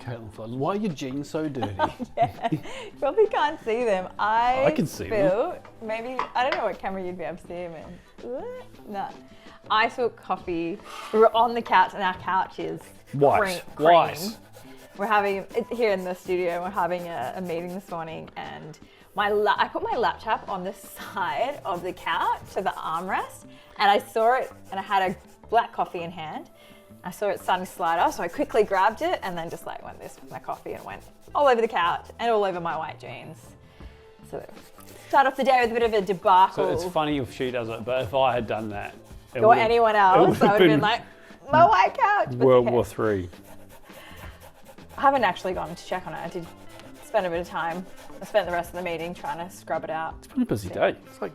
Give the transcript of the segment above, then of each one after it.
Caitlin Flood, why are your jeans so dirty? Yeah, you probably can't see them. I can see them. Maybe, I don't know what camera you'd be able to see them in. No. I took coffee. We were on the couch, and our couch is White. cream. We're having, here in the studio, we're having a meeting this morning, and I put my laptop on the side of the couch to the armrest, and I saw it, and I had a black coffee in hand. I saw it starting to slide off, so I quickly grabbed it and then just like went this with my coffee and went all over the couch and all over my white jeans. So start off the day with a bit of a debacle. So it's funny if she does it, but if I had done that, or anyone else, I would have been like, my white couch. World War III. I haven't actually gone to check on it. I did spend a bit of time. I spent the rest of the meeting trying to scrub it out. It's been a busy day. It's like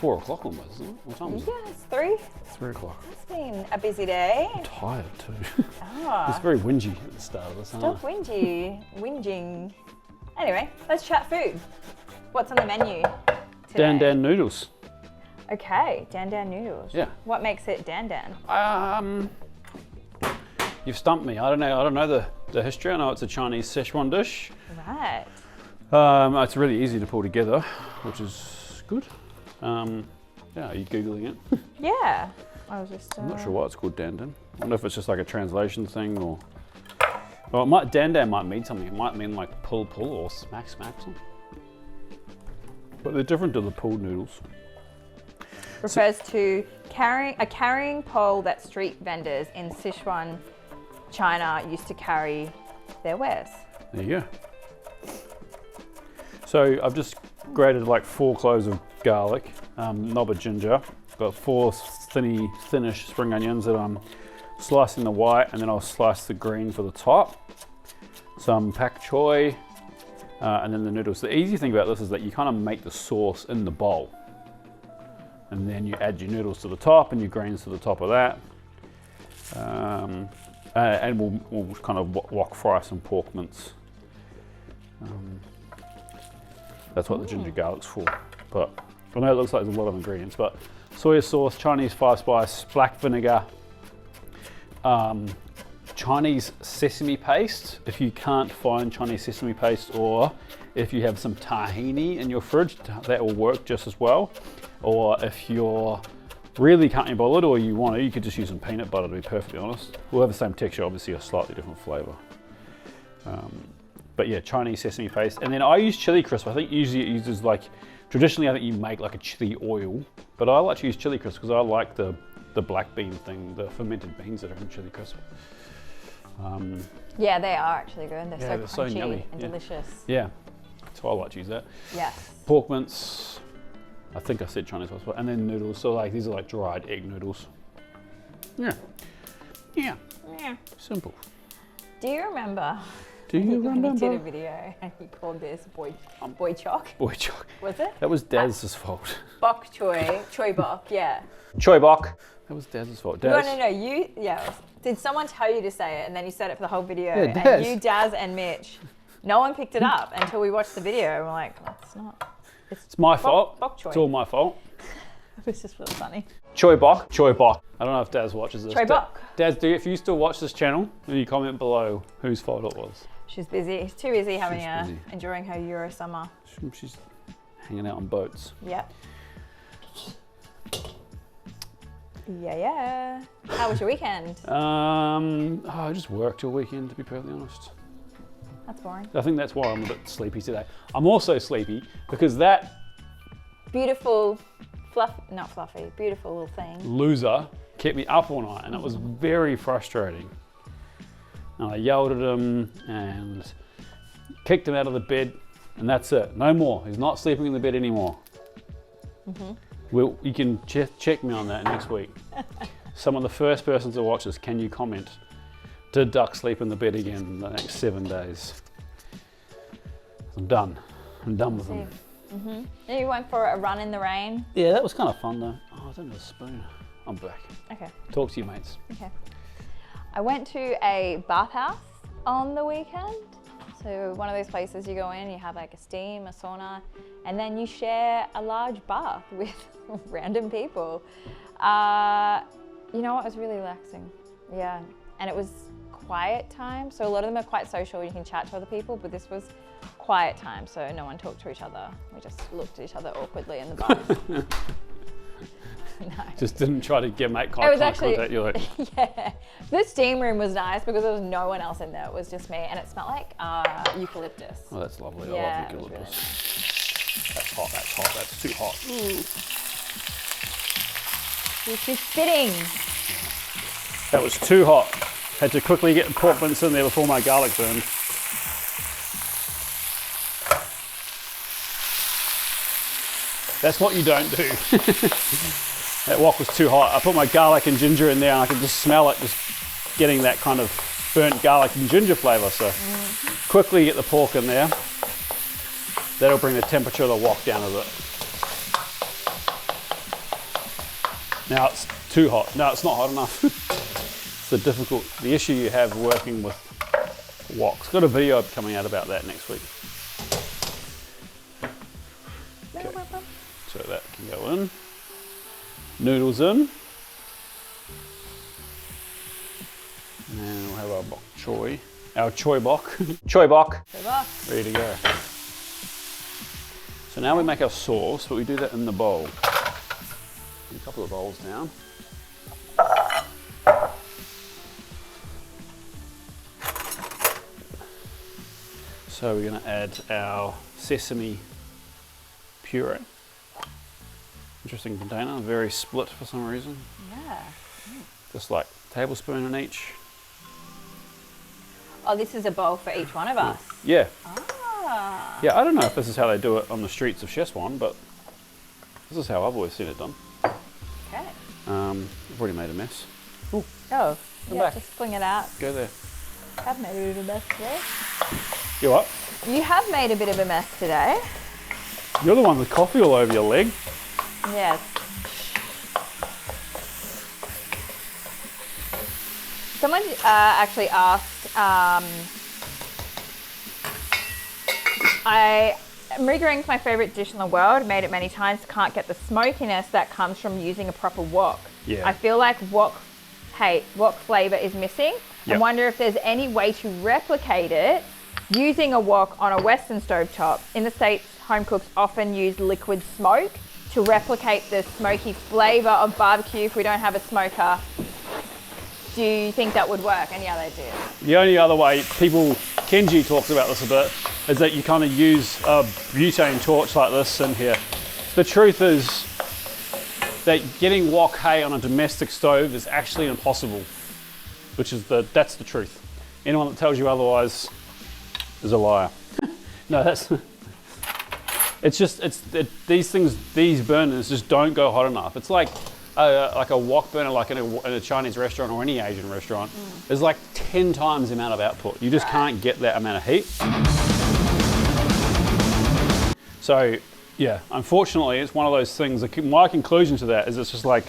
4 o'clock almost, isn't it? What time is it? Yeah, it's 3. 3 o'clock. It's been a busy day. I'm tired too. Oh. It's very whingy at the start of this, Stop whinging. Anyway, let's chat food. What's on the menu today? Dan Noodles. Okay, Dan Noodles. Yeah. What makes it Dan? You've stumped me. I don't know the history. I know it's a Chinese Szechuan dish. Right. It's really easy to pull together, which is good. Yeah, are you Googling it? Yeah. I was just... I'm not sure why it's called Dan. I wonder if it's just like a translation thing or... Well, Dan might mean something. It might mean like pull or smack something. But they're different to the pulled noodles. Refers to a carrying pole that street vendors in Sichuan, China used to carry their wares. There you go. So I've just grated like 4 cloves of garlic, knob of ginger, got 4 thinnish spring onions that I'm slicing the white, and then I'll slice the green for the top. Some pak choy, and then the noodles. The easy thing about this is that you kind of make the sauce in the bowl. And then you add your noodles to the top and your greens to the top of that. And we'll kind of wok fry some pork mince. That's what the ginger garlic's for. But I know it looks like there's a lot of ingredients, but soya sauce, Chinese 5-spice, black vinegar, Chinese sesame paste. If you can't find Chinese sesame paste, or if you have some tahini in your fridge, that will work just as well. Or if you're really can't be bothered, or you want to, you could just use some peanut butter, to be perfectly honest. We'll have the same texture, obviously a slightly different flavour. But yeah, Chinese sesame paste. And then I use chili crisp. I think usually it uses like, traditionally I think you make like a chili oil, but I like to use chili crisp because I like the black bean thing, the fermented beans that are in chili crisp. Yeah, they are actually good. They're so crunchy yummy and delicious. Yeah, so I like to use that. Yes. Pork mince. I think I said Chinese sauce, and then noodles. So like these are like dried egg noodles. Yeah. Simple. Do you remember? You did a video and he called this boy choc. Boy choc. Was it? That was Daz's fault. Bok choy bok, yeah. Choy bok. That was Daz's fault. Daz. No. Did someone tell you to say it and then you said it for the whole video? Yeah, Daz. And you, Daz, and Mitch, no one picked it up until we watched the video. And we're like, it's not. It's my fault. Bok choy. It's all my fault. It was just really funny. Choy bok. I don't know if Daz watches this. Choy bok. Daz, if you still watch this channel, then you comment below whose fault it was. She's busy. She's too busy enjoying her Euro summer. She's hanging out on boats. Yep. Yeah. How was your weekend? I just worked all weekend, to be perfectly honest. That's boring. I think that's why I'm a bit sleepy today. I'm also sleepy because that beautiful, beautiful little thing. Loser kept me up all night, and it was very frustrating. And I yelled at him and kicked him out of the bed, and that's it. No more. He's not sleeping in the bed anymore. Well, you can check me on that next week. Some of the first persons to watch this, can you comment? Did Duck sleep in the bed again in the next 7 days? I'm done. I'm done with him. You went for a run in the rain? Yeah, that was kind of fun though. Oh, I don't have a spoon. I'm back. Okay. Talk to you, mates. Okay. I went to a bathhouse on the weekend. So one of those places you go in, you have like a steam, a sauna, and then you share a large bath with random people. You know what, it was really relaxing. Yeah, and it was quiet time. So a lot of them are quite social, you can chat to other people, but this was quiet time, so no one talked to each other. We just looked at each other awkwardly in the bar. No. Just didn't try to make contact. You're like, yeah. The steam room was nice because there was no one else in there. It was just me, and it smelled like eucalyptus. oh, that's lovely. Yeah, I love it was eucalyptus. That's hot. That's hot. That's too hot. This is fitting. That was too hot. Had to quickly get the pork mince in there before my garlic burned. That's what you don't do. That wok was too hot. I put my garlic and ginger in there and I could just smell it, just getting that kind of burnt garlic and ginger flavour. So quickly get the pork in there. That'll bring the temperature of the wok down a bit. Now it's too hot. No, it's not hot enough. It's the issue you have working with woks. Got a video coming out about that next week. Okay. So that can go in. Noodles in. And we'll have our bok choy. Our choy bok. Choy bok. Ready to go. So now we make our sauce, but we do that in the bowl. A couple of bowls down. So we're going to add our sesame puree. Interesting container, very split for some reason. Yeah. Just like a tablespoon in each. Oh, this is a bowl for each one of us. Yeah. Ah. Yeah, I don't know if this is how they do it on the streets of Szechuan, but this is how I've always seen it done. Okay. I've already made a mess. Oh, Come yeah, back. just fling it out. Go there. I've made a bit of a mess today. You what? You have made a bit of a mess today. You're the one with coffee all over your leg. Yes. Someone actually asked, I am regretting my favorite dish in the world, made it many times, can't get the smokiness that comes from using a proper wok. Yeah. I feel like wok flavor is missing. Yep. I wonder if there's any way to replicate it using a wok on a Western stovetop. In the States, home cooks often use liquid smoke to replicate the smoky flavor of barbecue. If we don't have a smoker, do you think that would work? Any other ideas? The only other way, Kenji talks about this a bit, is that you kind of use a butane torch like this in here. The truth is that getting wok hay on a domestic stove is actually impossible, that's the truth. Anyone that tells you otherwise is a liar. No, these burners just don't go hot enough. It's like a wok burner, like in a Chinese restaurant or any Asian restaurant, is like 10 times the amount of output. You just can't get that amount of heat. So yeah, unfortunately, it's one of those things. My conclusion to that is it's just like,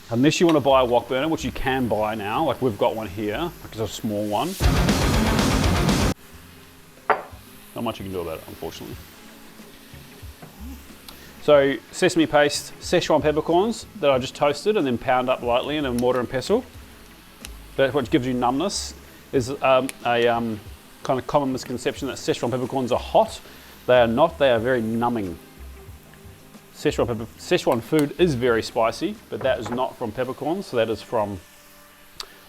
unless you want to buy a wok burner, which you can buy now, like we've got one here, like it's a small one. Not much you can do about it, unfortunately. So sesame paste, Szechuan peppercorns that I just toasted and then pound up lightly in a mortar and pestle. That's what gives you numbness. Is a kind of common misconception that Szechuan peppercorns are hot. They are not, they are very numbing. Szechuan food is very spicy, but that is not from peppercorns, so that is from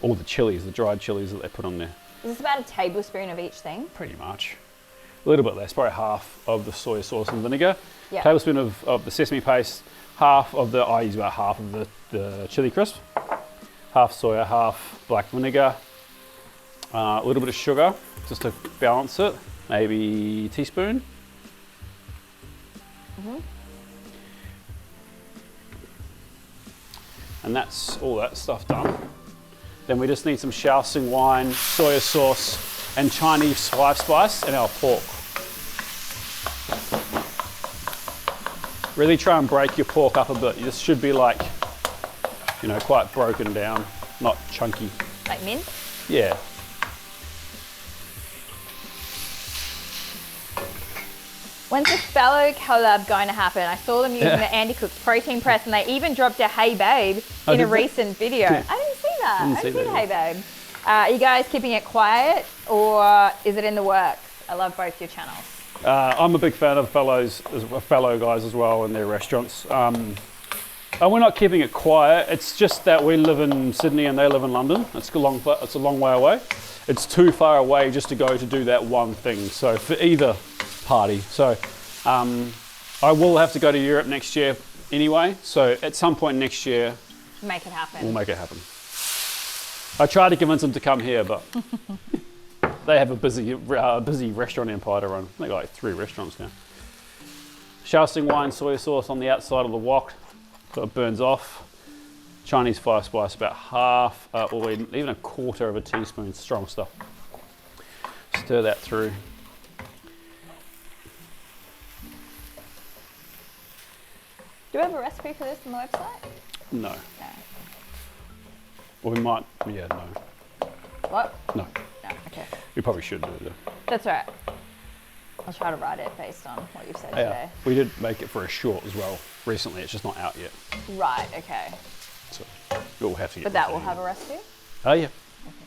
all the chilies, the dried chilies that they put on there. Is this about a tablespoon of each thing? Pretty much. A little bit less, probably half of the soy sauce and vinegar. Yep. Tablespoon of the sesame paste, I use about half of the chili crisp, half soya, half black vinegar, a little bit of sugar just to balance it, maybe a teaspoon. And that's all that stuff done. Then we just need some Shaoxing wine, soya sauce, and Chinese five spice and our pork. Really try and break your pork up a bit. This should be like, quite broken down, not chunky. Like mince? Yeah. When's the fellow collab going to happen? I saw them using the Andy Cook's protein press, and they even dropped a Hey Babe in a recent video. I didn't see that. I didn't see the Hey Babe. Are you guys keeping it quiet or is it in the works? I love both your channels. I'm a big fan of fellow guys as well in their restaurants. And we're not keeping it quiet. It's just that we live in Sydney and they live in London. It's a long way away. It's too far away just to go to do that one thing. So for either party. So I will have to go to Europe next year anyway. So at some point next year, make it happen. We'll make it happen. I tried to convince them to come here, but they have a busy restaurant empire to run. They got like 3 restaurants now. Shaoxing wine soy sauce on the outside of the wok, so it burns off. Chinese 5 spice, about half or even a quarter of a teaspoon, strong stuff. Stir that through. Do we have a recipe for this on the website? No. No. Well, we might, yeah, no. What? No. No, okay. We probably should do it though. That's all right. I'll try to write it based on what you've said today. We did make it for a short as well recently. It's just not out yet. Right, okay. So we'll have to get. But that will have a recipe? Oh yeah. Okay.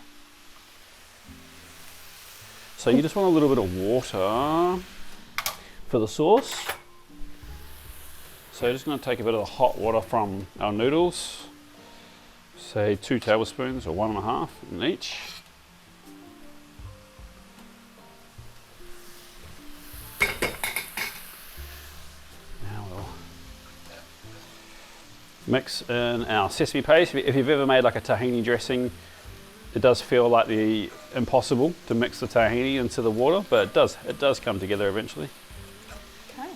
So you just want a little bit of water for the sauce. So you're just going to take a bit of the hot water from our noodles. Say 2 tablespoons or 1.5 in each. Now we'll mix in our sesame paste. If you've ever made like a tahini dressing, it does feel like the impossible to mix the tahini into the water, but it does come together eventually. Okay.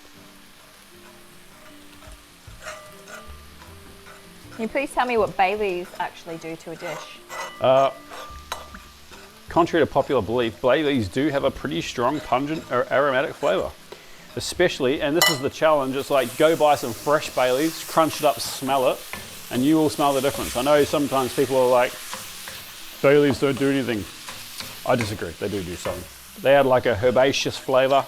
Can you please tell me what bay leaves actually do to a dish? Contrary to popular belief, bay leaves do have a pretty strong pungent or aromatic flavour. Especially, and this is the challenge, it's like go buy some fresh bay leaves, crunch it up, smell it, and you will smell the difference. I know sometimes people are like, bay leaves don't do anything. I disagree, they do something. They add like a herbaceous flavour.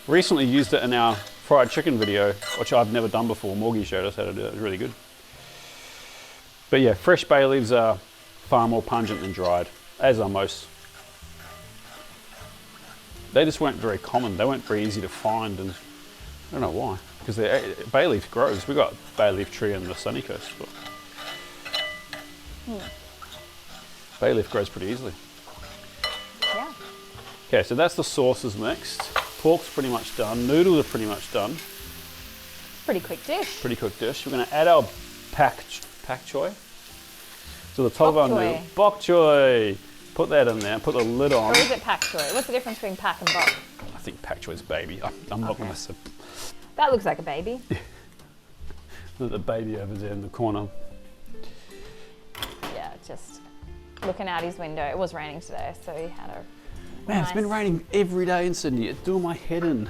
Recently used it in our fried chicken video, which I've never done before. Morgie showed us how to do it, it was really good. But yeah, fresh bay leaves are far more pungent than dried, as are most. They just weren't very common. They weren't very easy to find, and I don't know why. Because bay leaf grows. We've got a bay leaf tree on the sunny coast, but bay leaf grows pretty easily. Yeah. Okay, so that's the sauces mixed. Pork's pretty much done. Noodles are pretty much done. Pretty quick dish. Pretty quick dish. We're going to add our pak choy to the top of our noodle. Bok choy. Put that in there. Put the lid on. Or is it pak choy? What's the difference between pak and bok? I think pak choy's baby. I'm not going to say. That looks like a baby. The baby over there in the corner. Yeah, just looking out his window. It was raining today, so he had a Man, it's been raining every day in Sydney. It's doing my head in.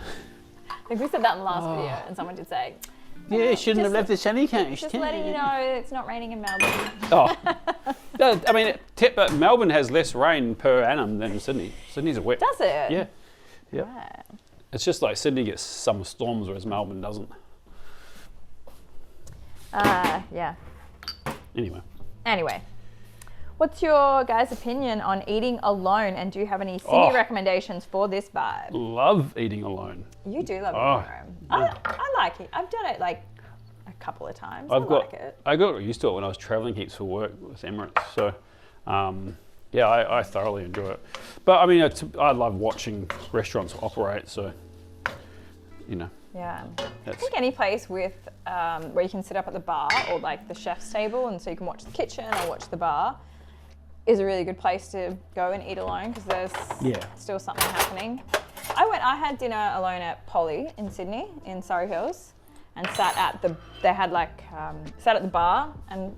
I think we said that in the last video, and someone did say, yeah, you shouldn't have left the sunny coast. just letting you know it's not raining in Melbourne. Oh. No, I mean, but Melbourne has less rain per annum than Sydney. Sydney's a wet. Does it? Yeah. Yeah. Right. It's just like Sydney gets summer storms, whereas Melbourne doesn't. Yeah. Anyway. What's your guys' opinion on eating alone, and do you have any Sydney recommendations for this vibe? Love eating alone. You do love eating alone. I like it. I've done it like a couple of times. I got used to it when I was traveling heaps for work with Emirates. So, yeah, I thoroughly enjoy it. But I mean, I love watching restaurants operate. So, you know. Yeah. I think any place with where you can sit up at the bar or like the chef's table, and so you can watch the kitchen or watch the bar, is a really good place to go and eat alone, because there's still something happening. I had dinner alone at Polly in Sydney, in Surrey Hills, and sat at the bar, and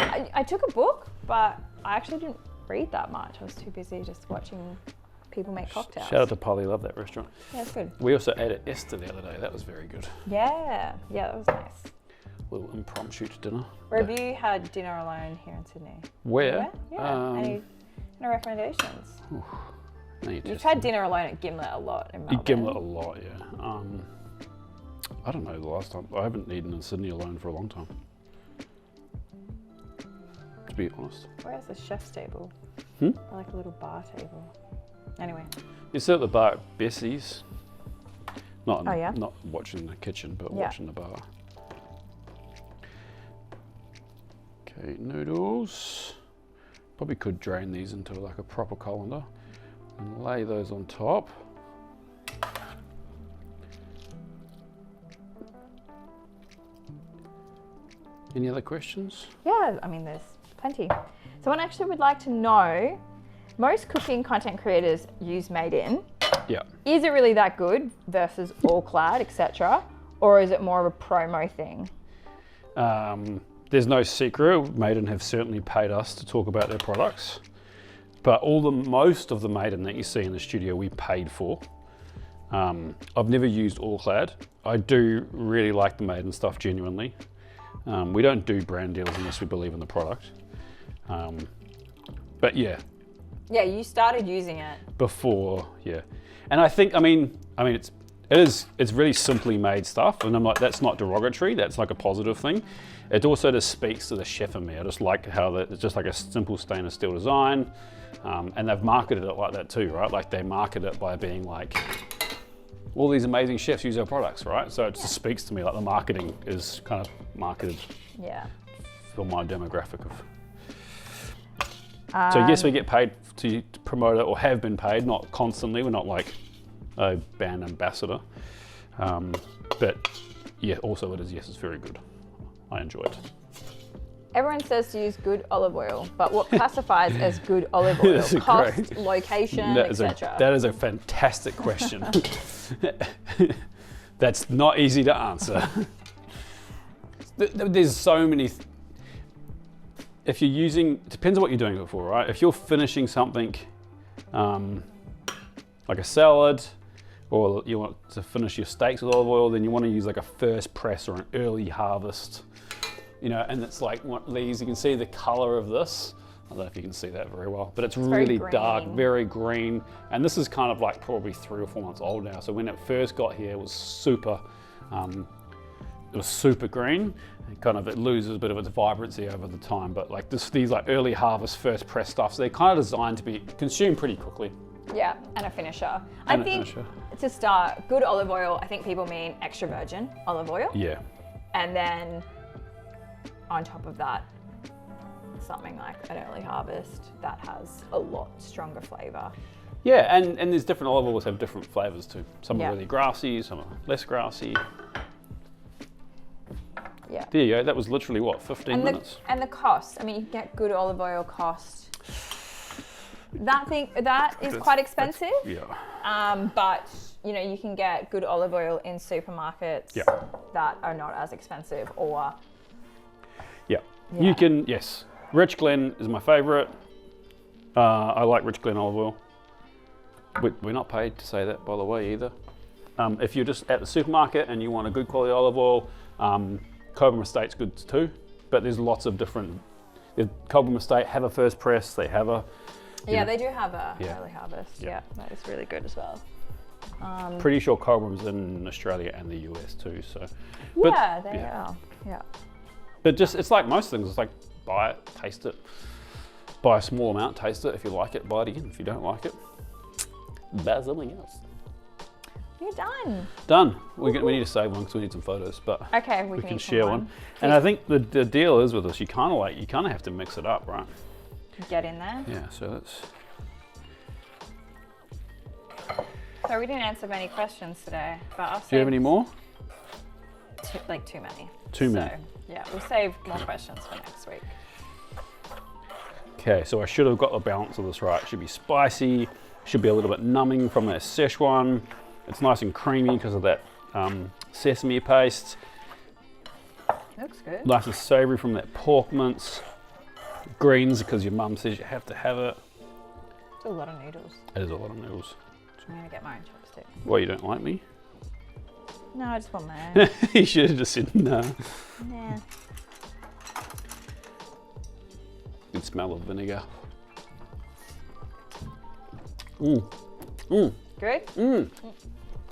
I took a book, but I actually didn't read that much. I was too busy just watching people make cocktails. Shout out to Polly, love that restaurant. Yeah, it's good. We also ate at Esther the other day. That was very good. Yeah, that was nice. Little impromptu dinner. Where have you had dinner alone here in Sydney? Where? Yeah. Any recommendations? You've had dinner alone at Gimlet a lot in Melbourne. Gimlet a lot, yeah. I don't know the last time. I haven't eaten in Sydney alone for a long time. be honest. Where's the chef's table? Hmm? I like a little bar table. Anyway. You sit at the bar at Bessie's. Not watching the kitchen, but watching the bar. Okay, noodles. Probably could drain these into like a proper colander and lay those on top. Any other questions? Yeah, I mean, there's plenty. Someone actually would like to know, most cooking content creators use Made In. Yeah. Is it really that good versus All Clad, etc.? Or is it more of a promo thing? There's no secret. Made In have certainly paid us to talk about their products, but most of the Made In that you see in the studio we paid for. I've never used All Clad. I do really like the Made In stuff genuinely. We don't do brand deals unless we believe in the product. But yeah. Yeah, you started using it Before, yeah. And I think, I mean, it's really simply made stuff, and I'm like, that's not derogatory, that's like a positive thing. It also just speaks to the chef in me. I just like how it's just like a simple stainless steel design, and they've marketed it like that too, right? Like they market it by being like, all these amazing chefs use our products, right? So it just speaks to me like the marketing is kind of marketed for my demographic of. So yes, we get paid to promote it, or have been paid, not constantly. We're not like a brand ambassador. But yeah, also it's very good. I enjoy it. Everyone says to use good olive oil, but what classifies as good olive oil? Cost, location, etc. That is a fantastic question. That's not easy to answer. There's so many. If you're using, it depends on what you're doing it for, right? If you're finishing something like a salad, or you want to finish your steaks with olive oil, then you want to use like a first press or an early harvest, you know, and it's like what these, you can see the color of this. I don't know if you can see that very well, but it's really dark, very green. And this is kind of like probably 3 or 4 months old now. So when it first got here, it was super green. It loses a bit of its vibrancy over the time, but like these like early harvest first press stuffs, they're kind of designed to be consumed pretty quickly. Yeah, and a finisher. I think to start, good olive oil, I think people mean extra virgin olive oil. Yeah. And then on top of that, something like an early harvest that has a lot stronger flavor. Yeah, and there's different olive oils have different flavors too. Some are really grassy, some are less grassy. Yeah. There you go. That was literally what, 15 minutes? And the cost. I mean, you can get good olive oil cost. That is quite expensive. Yeah. But you know, you can get good olive oil in supermarkets that are not as expensive, or you can. Yes, Rich Glen is my favorite. I like Rich Glen olive oil. We're not paid to say that, by the way, either. If you're just at the supermarket and you want a good quality olive oil, Cobram Estate's good too, but there's lots of different. Cobram Estate have a first press, they have a. Yeah, they do have a early harvest. Yeah, that is really good as well. Pretty sure Cobram's in Australia and the US too. So. Yeah, they are. Yeah. But just it's like most things. It's like buy it, taste it, buy a small amount, taste it. If you like it, buy it again. If you don't like it, buy something else. You're done. Done. We need to save one because we need some photos, but okay, we can share one. And I think the deal is with this, you kind of have to mix it up, right? Get in there. Yeah. So that's. So we didn't answer many questions today, but I'll save. Do you have any more? Too many. Too many. So, yeah, we'll save more questions for next week. Okay, so I should have got the balance of this right. It should be spicy. Should be a little bit numbing from that Szechuan. It's nice and creamy because of that sesame paste. Looks good. Nice and savoury from that pork mince. Greens because your mum says you have to have it. It's a lot of noodles. It is a lot of noodles. I'm going to get my own chopstick. Well, you don't like me? No, I just want my own. You should have just said no. Nah. Good smell of vinegar. Good?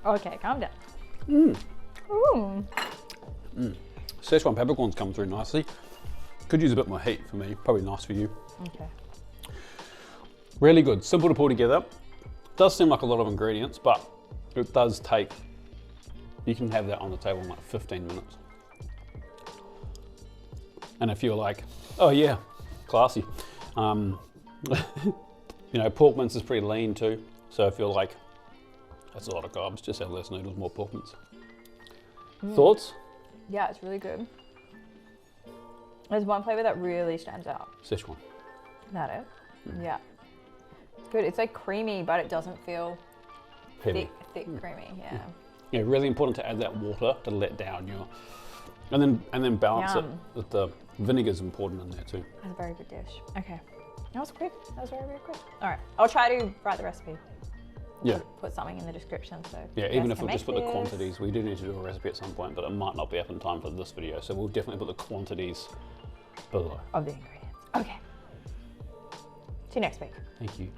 Okay, calm down. Szechuan peppercorns come through nicely. Could use a bit more heat for me, probably nice for you. Okay. Really good, simple to pull together. Does seem like a lot of ingredients, but it does take, you can have that on the table in like 15 minutes. And if you're like, oh yeah, classy. You know, pork mince is pretty lean too. So if you're like, that's a lot of carbs, just have less noodles, more pork mince. Thoughts? Yeah, it's really good. There's one flavor that really stands out. Szechuan. Is that it? Yeah. It's good. It's like creamy, but it doesn't feel Heavy. thick creamy. Yeah. Yeah, really important to add that water to let down your, and then balance Yum. it with the vinegar's important in there too. That's a very good dish. Okay. That was quick. That was very, very quick. All right. I'll try to write the recipe. Yeah. Put something in the description. So Yeah, you even guys if we can just put make the this. quantities, we do need to do a recipe at some point, but it might not be up in time for this video. So we'll definitely put the quantities below. Of the ingredients. Okay. See you next week. Thank you.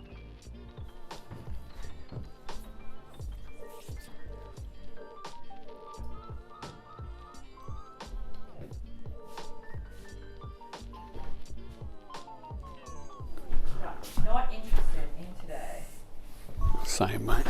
Not interested in today. Same, mate.